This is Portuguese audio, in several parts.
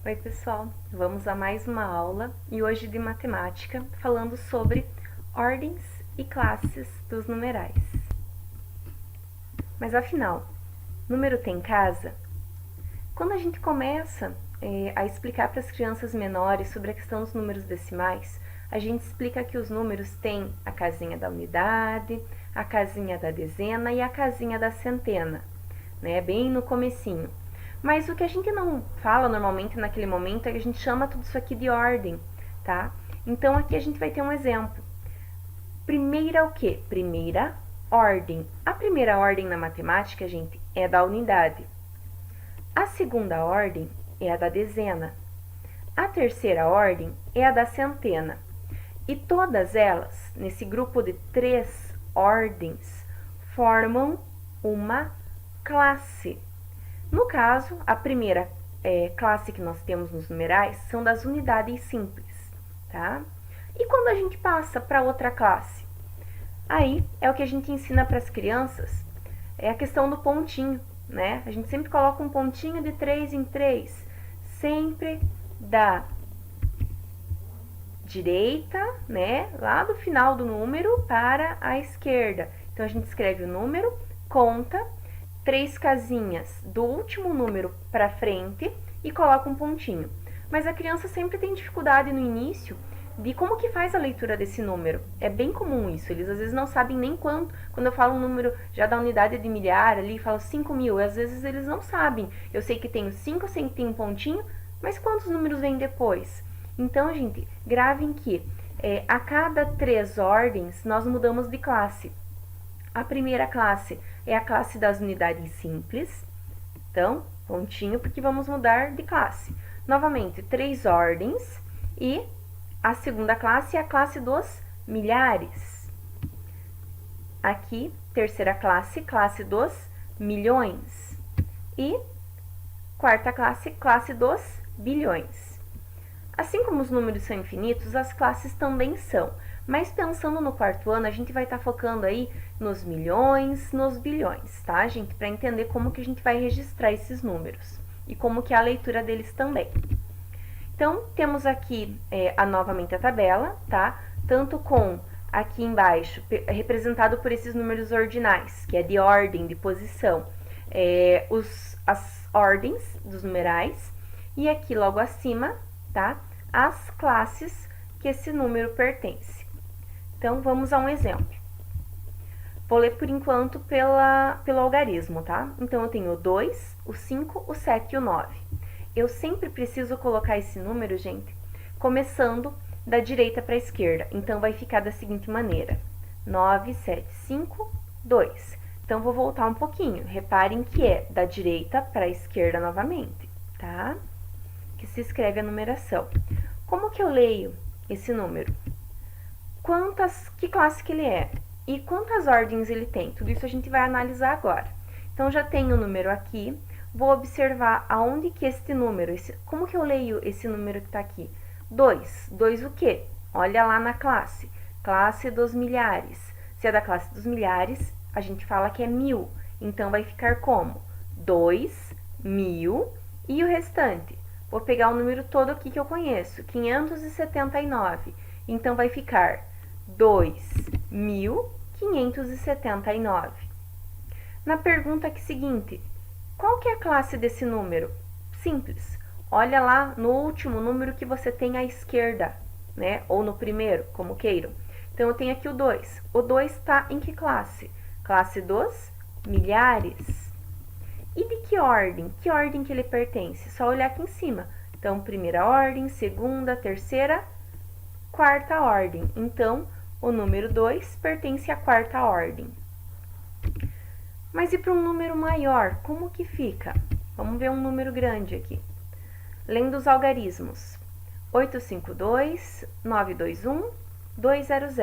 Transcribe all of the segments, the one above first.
Oi, pessoal! Vamos a mais uma aula e hoje de matemática, falando sobre ordens e classes dos numerais. Mas afinal, número tem casa? Quando a gente começa a explicar para as crianças menores sobre a questão dos números decimais, a gente explica que os números têm a casinha da unidade, a casinha da dezena e a casinha da centena, né? Bem no comecinho. Mas o que a gente não fala normalmente naquele momento é que a gente chama tudo isso aqui de ordem, tá? Então aqui a gente vai ter um exemplo. Primeira o quê? Primeira ordem. A primeira ordem na matemática, gente, é da unidade. A segunda ordem é a da dezena. A terceira ordem é a da centena. E todas elas, nesse grupo de 3 ordens, formam uma classe. No caso, a primeira classe que nós temos nos numerais são das unidades simples, tá? E quando a gente passa para outra classe? Aí é o que a gente ensina para as crianças, é a questão do pontinho, né? A gente sempre coloca um pontinho de 3 em 3, sempre da direita, né, lá do final do número para a esquerda. Então a gente escreve o número, conta 3 casinhas do último número para frente e coloca um pontinho. Mas a criança sempre tem dificuldade no início de como que faz a leitura desse número. É bem comum isso, eles às vezes não sabem nem quanto. Quando eu falo um número já da unidade de milhar ali, falo 5.000, às vezes eles não sabem. Eu sei que tenho 5, sei que tem um pontinho, mas quantos números vêm depois? Então, gente, gravem que a cada 3 ordens nós mudamos de classe. A primeira classe é a classe das unidades simples. Então, pontinho, porque vamos mudar de classe. Novamente, 3 ordens. E a segunda classe é a classe dos milhares. Aqui, terceira classe, classe dos milhões. E quarta classe, classe dos bilhões. Assim como os números são infinitos, as classes também são. Mas pensando no quarto ano, a gente vai estar focando aí nos milhões, nos bilhões, tá, gente? Para entender como que a gente vai registrar esses números e como que é a leitura deles também. Então, temos aqui novamente a tabela, tá? Tanto com aqui embaixo, representado por esses números ordinais, que é de ordem, de posição, as ordens dos numerais, e aqui logo acima, tá? As classes que esse número pertence. Então, vamos a um exemplo. Vou ler por enquanto pelo algarismo, tá? Então, eu tenho o 2, o 5, o 7 e o 9. Eu sempre preciso colocar esse número, gente, começando da direita para a esquerda. Então, vai ficar da seguinte maneira. 9, 7, 5, 2. Então, vou voltar um pouquinho. Reparem que é da direita para a esquerda novamente, tá? Que se escreve a numeração. Como que eu leio esse número? Que classe que ele é? E quantas ordens ele tem? Tudo isso a gente vai analisar agora. Então, já tenho o número aqui. Vou observar aonde que este número, como que eu leio esse número que está aqui? 2. 2 o quê? Olha lá na classe. Classe dos milhares. Se é da classe dos milhares, a gente fala que é 1000. Então, vai ficar como? 2, 1000 e o restante. Vou pegar o número todo aqui que eu conheço, 579. Então, vai ficar 2.579. Na pergunta aqui seguinte, qual que é a classe desse número? Simples. Olha lá no último número que você tem à esquerda, né? Ou no primeiro, como queiram. Então, eu tenho aqui o 2. O 2 está em que classe? Classe dos milhares. E de que ordem? Que ordem que ele pertence? Só olhar aqui em cima. Então, primeira ordem, segunda, terceira, quarta ordem. Então, o número 2 pertence à quarta ordem. Mas e para um número maior, como que fica? Vamos ver um número grande aqui. Lendo os algarismos. 852, 921, 200.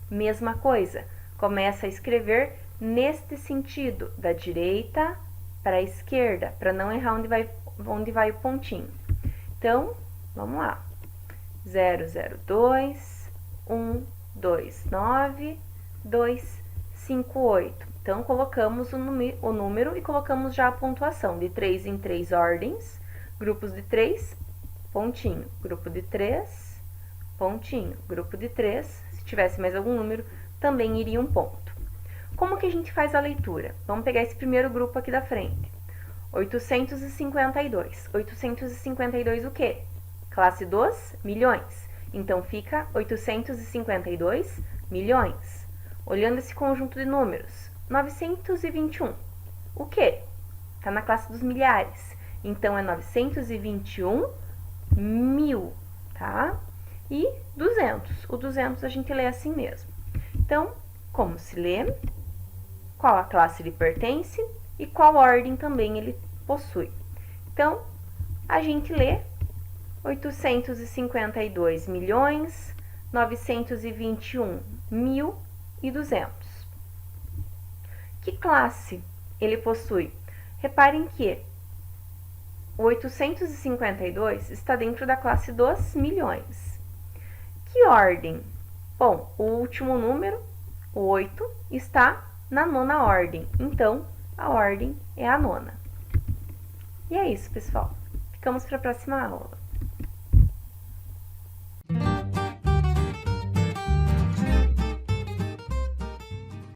Mesma coisa. Começa a escrever neste sentido, da direita para a esquerda, para não errar onde vai o pontinho. Então, vamos lá. 002, 129, 258. Então, colocamos o número e colocamos já a pontuação de 3 em 3 ordens, grupos de 3, pontinho, grupo de 3, pontinho, grupo de 3. Se tivesse mais algum número, também iria um ponto. Como que a gente faz a leitura? Vamos pegar esse primeiro grupo aqui da frente. 852. 852 o quê? Classe dos milhões. Então, fica 852 milhões. Olhando esse conjunto de números, 921. O quê? Está na classe dos milhares. Então, é 921 mil, tá? E 200. O 200 a gente lê assim mesmo. Então, como se lê? Qual a classe ele pertence e qual ordem também ele possui. Então, a gente lê 852 milhões, 921 mil e 200. Que classe ele possui? Reparem que o 852 está dentro da classe dos milhões. Que ordem? Bom, o último número, o 8, está na nona ordem. Então, a ordem é a nona. E é isso, pessoal. Ficamos para a próxima aula.